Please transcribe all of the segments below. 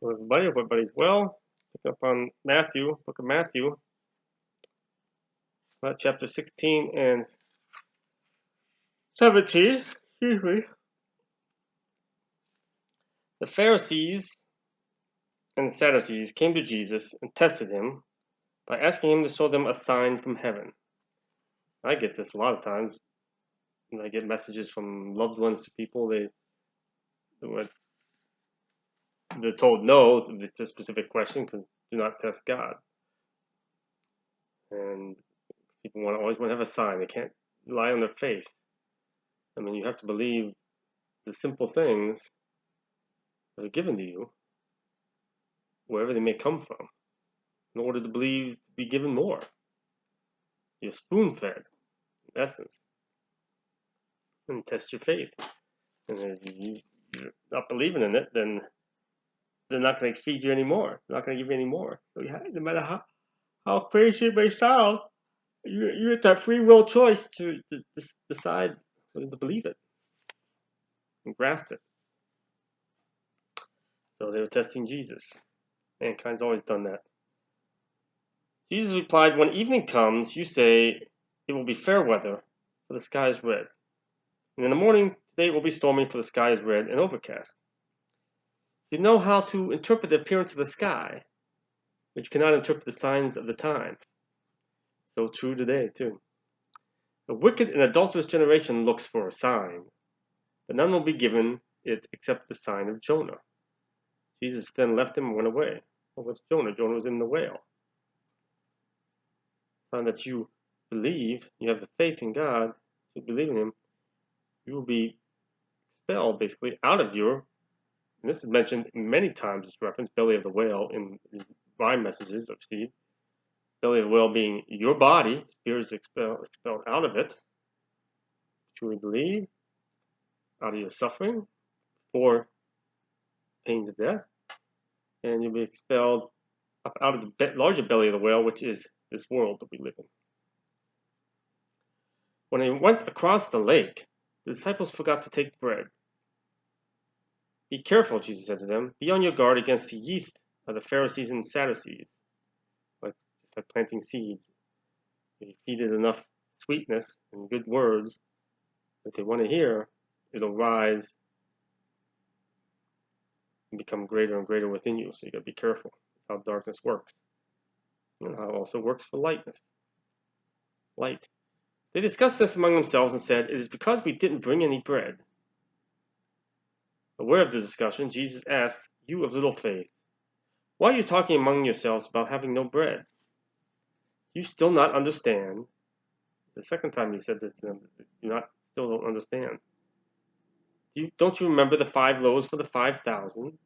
Well, everybody, hope everybody's well. Pick up on Matthew, book of Matthew, chapter 16 and 17. Excuse me. The Pharisees and the Sadducees came to Jesus and tested him by asking him to show them a sign from heaven. I get this a lot of times. When I get messages from loved ones to people, they're told no to this specific question because do not test God. And people always want to have a sign. They can't rely on their faith. I mean, you have to believe the simple things that are given to you, wherever they may come from, in order to be given more. You're spoon-fed, in essence, and test your faith. And if you're not believing in it, then they're not going to feed you anymore. They're not going to give you any more. So no matter how crazy it may sound, you have that free will choice to decide whether to believe it and grasp it. So they were testing Jesus. Mankind's always done that. Jesus replied, "When evening comes, you say, it will be fair weather, for the sky is red. And in the morning, today it will be stormy, for the sky is red and overcast. You know how to interpret the appearance of the sky, but you cannot interpret the signs of the times." So true today, too. "The wicked and adulterous generation looks for a sign, but none will be given it except the sign of Jonah." Jesus then left them and went away. Well, what's Jonah? Jonah was in the whale. Sign that you believe, you have the faith in God, you believe in Him, you will be expelled basically out of your, and this is mentioned many times, this reference, belly of the whale, in rhyme messages of Steve. Belly of the whale being your body, spirit is expelled out of it. Truly believe, out of your suffering, for pains of death, and you'll be expelled up out of the larger belly of the whale, which is this world that we live in. When they went across the lake, the disciples forgot to take bread. "Be careful," Jesus said to them. "Be on your guard against the yeast of the Pharisees and Sadducees." Just like planting seeds. If you feed it enough sweetness and good words that they want to hear, it'll rise and become greater and greater within you. So you got to be careful. That's how darkness works. And how it also works for lightness. Light. They discussed this among themselves and said, "It is because we didn't bring any bread." Aware of the discussion, Jesus asked, "You of little faith, why are you talking among yourselves about having no bread? You still not understand?" The second time he said this to them, still don't understand. Don't you remember the 5 loaves for the 5,000?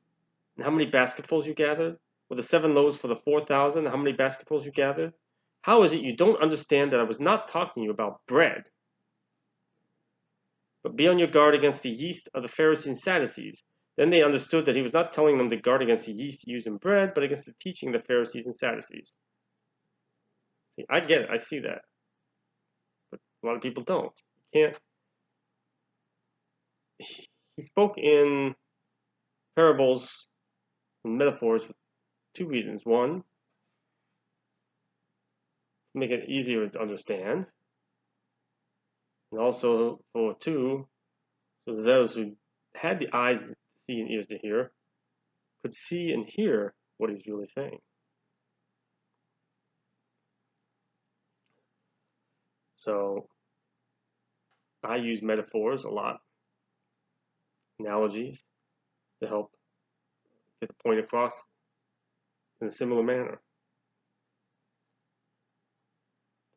And how many basketfuls you gathered? Or the 7 loaves for the 4,000? And how many basketfuls you gathered? How is it you don't understand that I was not talking to you about bread? But be on your guard against the yeast of the Pharisees and Sadducees. Then they understood that he was not telling them to guard against the yeast used in bread, but against the teaching of the Pharisees and Sadducees. See, I get it. I see that. But a lot of people don't. You can't. He spoke in parables and metaphors for 2 reasons. One, to make it easier to understand. And also for 2, so that those who had the eyes to see and ears to hear could see and hear what he's really saying. So I use metaphors a lot, analogies, to help get the point across in a similar manner.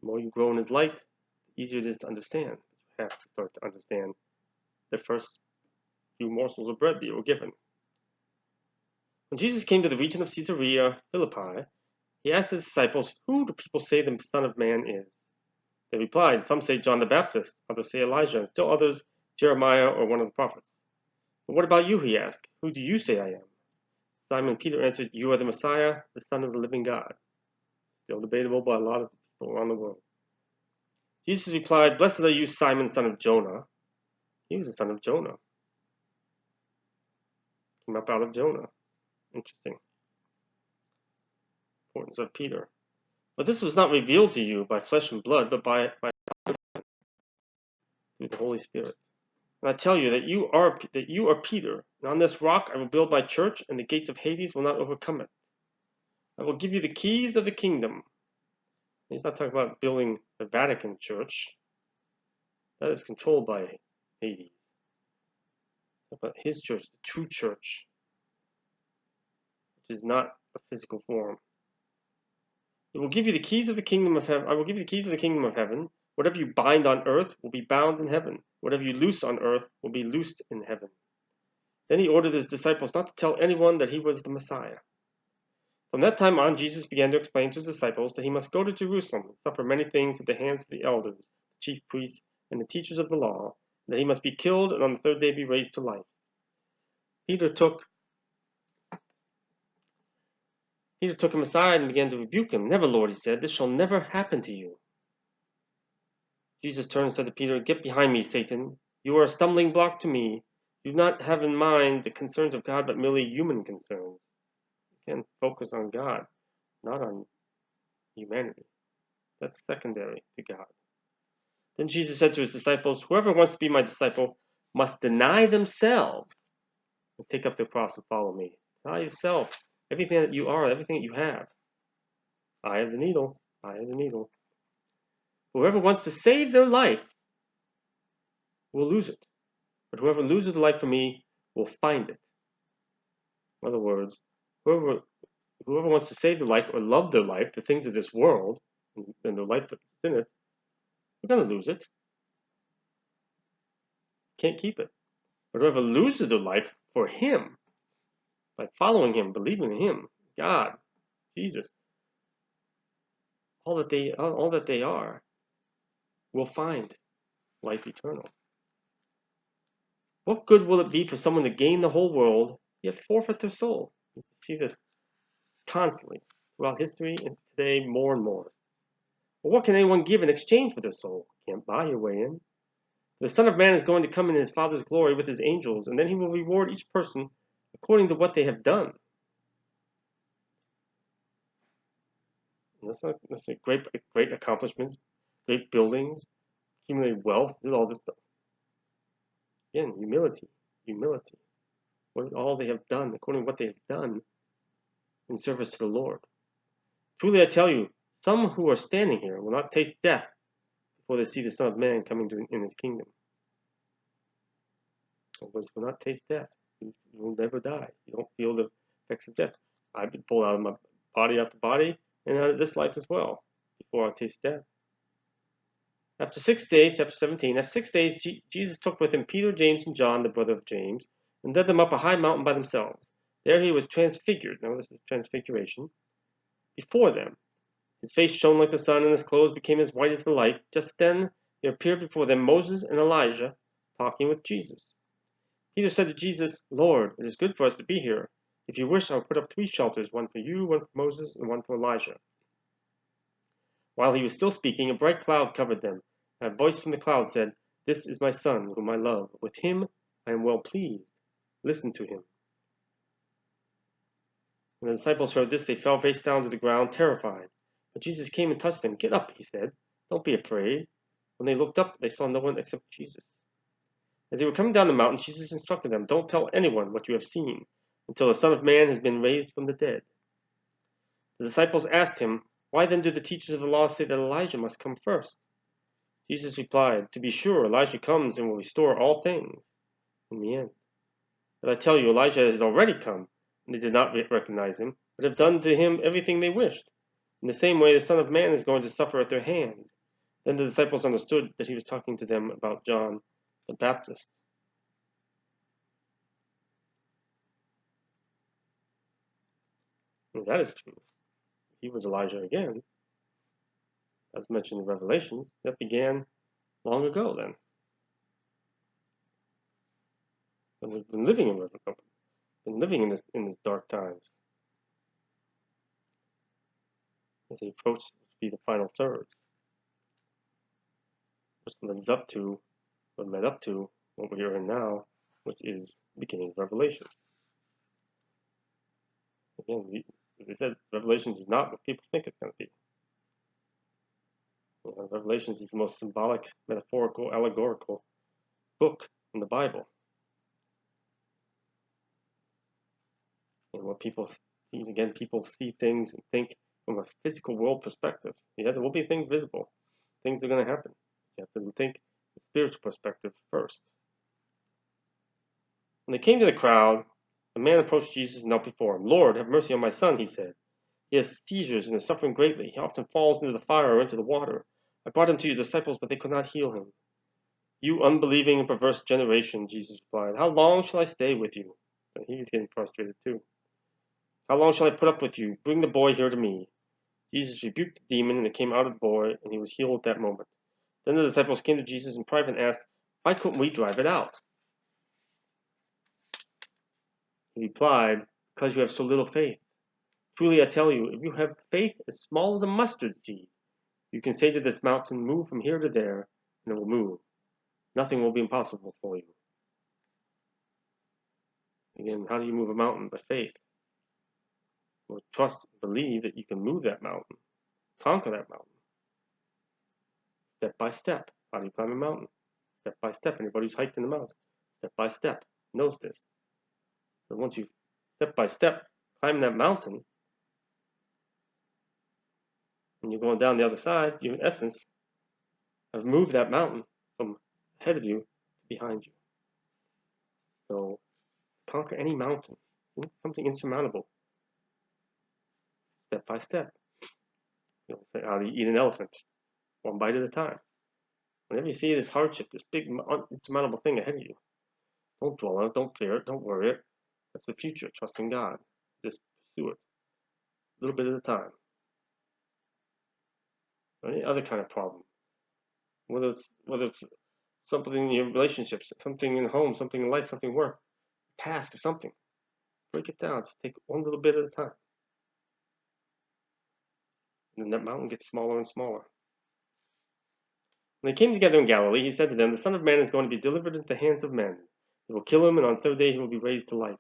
The more you grow in his light, the easier it is to understand. But you have to start to understand the first few morsels of bread that you were given. When Jesus came to the region of Caesarea Philippi, he asked his disciples, "Who do people say the Son of Man is?" They replied, "Some say John the Baptist, others say Elijah, and still others Jeremiah or one of the prophets." "But what about you?" he asked. "Who do you say I am?" Simon Peter answered, "You are the Messiah, the Son of the living God." Still debatable by a lot of people around the world. Jesus replied, "Blessed are you, Simon, son of Jonah." He was the son of Jonah. Came up out of Jonah. Interesting. Importance of Peter. But this was not revealed to you by flesh and blood, but by through the Holy Spirit. And I tell you that you are Peter, and on this rock I will build my church, and the gates of Hades will not overcome it. I will give you the keys of the kingdom. He's not talking about building the Vatican Church. That is controlled by Hades. But his church, the true church, which is not a physical form. It will give you the keys of the kingdom of heaven. I will give you the keys of the kingdom of heaven. Whatever you bind on earth will be bound in heaven. Whatever you loose on earth will be loosed in heaven. Then he ordered his disciples not to tell anyone that he was the Messiah. From that time on, Jesus began to explain to his disciples that he must go to Jerusalem and suffer many things at the hands of the elders, the chief priests, and the teachers of the law, and that he must be killed and on the third day be raised to life. Peter took him aside and began to rebuke him. Never, Lord, he said, this shall never happen to you. Jesus turned and said to Peter, get behind me, Satan. You are a stumbling block to me. You do not have in mind the concerns of God, but merely human concerns. Again, focus on God, not on humanity. That's secondary to God. Then Jesus said to his disciples, whoever wants to be my disciple must deny themselves and take up their cross and follow me. Deny yourself, everything that you are, everything that you have. Eye of the needle, eye of the needle. Whoever wants to save their life will lose it. But whoever loses the life for me will find it. In other words, whoever wants to save their life or love their life, the things of this world, and the life that's in it, they're going to lose it. Can't keep it. But whoever loses their life for him, by following him, believing in him, God, Jesus, all that they are, will find life eternal. What good will it be for someone to gain the whole world, yet forfeit their soul? You see this constantly throughout history and today more and more. Well, what can anyone give in exchange for their soul? Can't buy your way in. The Son of Man is going to come in his Father's glory with his angels, and then he will reward each person according to what they have done. And that's a great accomplishments, great buildings, accumulated wealth, do all this stuff. Again, humility. What all they have done, according to what they have done in service to the Lord. Truly I tell you, some who are standing here will not taste death before they see the Son of Man coming in his kingdom. Others will not taste death. You will never die. You don't feel the effects of death. I've been pulled out of my body after body, and out of this life as well, before I taste death. After 6 days, chapter 17, after 6 days, Jesus took with him Peter, James, and John, the brother of James, and led them up a high mountain by themselves. There he was transfigured. Now this is transfiguration. Before them. His face shone like the sun, and his clothes became as white as the light. Just then there appeared before them Moses and Elijah, talking with Jesus. Peter said to Jesus, Lord, it is good for us to be here. If you wish, I will put up 3 shelters, one for you, one for Moses, and one for Elijah. While he was still speaking, a bright cloud covered them. And a voice from the cloud said, This is my Son, whom I love. With him I am well pleased. Listen to him. When the disciples heard this, they fell face down to the ground, terrified. But Jesus came and touched them. Get up, he said. Don't be afraid. When they looked up, they saw no one except Jesus. As they were coming down the mountain, Jesus instructed them, Don't tell anyone what you have seen, until the Son of Man has been raised from the dead. The disciples asked him, Why then do the teachers of the law say that Elijah must come first? Jesus replied, To be sure, Elijah comes and will restore all things in the end. But I tell you, Elijah has already come, and they did not recognize him, but have done to him everything they wished. In the same way, the Son of Man is going to suffer at their hands. Then the disciples understood that he was talking to them about John the Baptist. And that is true. He was Elijah again, as mentioned in Revelations. That began long ago then. And we've been living in these dark times. As they approach to be the final thirds. Which led up to what we are in now, which is the beginning of Revelations. Again, as I said, Revelations is not what people think it's going to be. Revelations is the most symbolic, metaphorical, allegorical book in the Bible. And what people see, again, people see things and think from a physical world perspective. Yeah, there will be things visible. Things are going to happen. You have to think the spiritual perspective first. When they came to the crowd, the man approached Jesus and knelt before him. Lord, have mercy on my son, he said. He has seizures and is suffering greatly. He often falls into the fire or into the water. I brought him to your disciples, but they could not heal him. You unbelieving and perverse generation, Jesus replied, how long shall I stay with you? And he was getting frustrated too. How long shall I put up with you? Bring the boy here to me. Jesus rebuked the demon, and it came out of the boy, and he was healed at that moment. Then the disciples came to Jesus in private and asked, why couldn't we drive it out? He replied, because you have so little faith. Truly I tell you, if you have faith as small as a mustard seed, you can say to this mountain, move from here to there, and it will move. Nothing will be impossible for you. Again, how do you move a mountain? By faith. Well, trust and believe that you can move that mountain, conquer that mountain. Step by step. How do you climb a mountain? Step by step. Anybody who's hiked in the mountains, step by step, knows this. So once you step by step climb that mountain, and you're going down the other side, you in essence have moved that mountain from ahead of you to behind you. So conquer any mountain, something insurmountable, step by step. You know, say, how do you eat an elephant? One bite at a time. Whenever you see this hardship, this big insurmountable thing ahead of you, don't dwell on it, don't fear it, don't worry it. That's the future. Trust in God. Just pursue it, a little bit at a time. Or any other kind of problem, whether it's something in your relationships, something in home, something in life, something in work, task or something. Break it down. Just take one little bit at a time. And then that mountain gets smaller and smaller. When they came together in Galilee, he said to them, the Son of Man is going to be delivered into the hands of men. They will kill him, and on the third day he will be raised to life.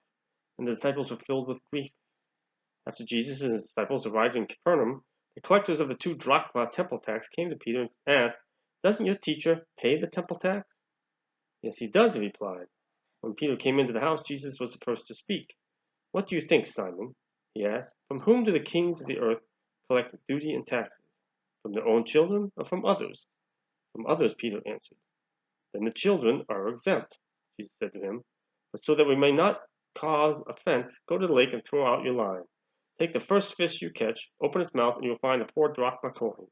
And the disciples were filled with grief. After Jesus and his disciples arrived in Capernaum, the collectors of the 2 drachma temple tax came to Peter and asked, doesn't your teacher pay the temple tax? Yes, he does, he replied. When Peter came into the house, Jesus was the first to speak. What do you think, Simon? He asked. From whom do the kings of the earth collect duty and taxes? From their own children or from others? From others, Peter answered. Then the children are exempt, Jesus said to him. But so that we may not cause offense, go to the lake and throw out your line. Take the first fish you catch, open its mouth, and you will find a 4 drachma coin.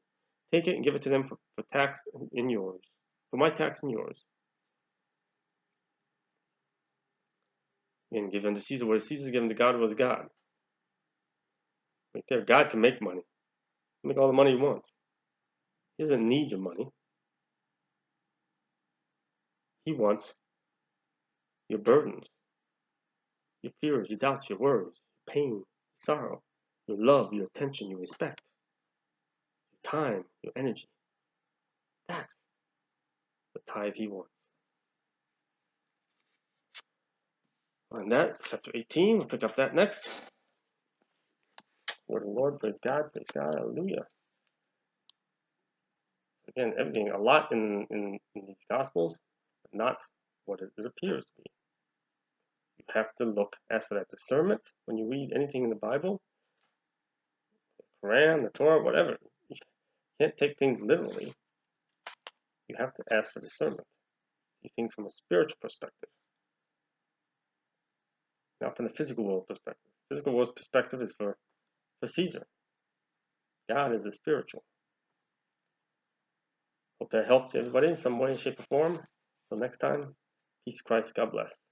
Take it and give it to them for tax in yours, for my tax and yours. And give unto Caesar what is Caesar's, given to God what is God. Right there, God can make money. He can make all the money he wants. He doesn't need your money. He wants your burdens, your fears, your doubts, your worries, your pain, your sorrow, your love, your attention, your respect, your time, your energy. That's the tithe he wants. On that, chapter 18, we'll pick up that next. Word of the Lord, praise God, hallelujah. So again, everything, a lot in these Gospels, but not what it appears to be. You have to look, ask for that discernment when you read anything in the Bible, the Quran, the Torah, whatever. You can't take things literally. You have to ask for discernment. See things from a spiritual perspective, not from the physical world perspective. Physical world perspective is for Caesar. God is the spiritual. Hope that helped everybody in some way, shape, or form. Until next time, peace of Christ. God bless.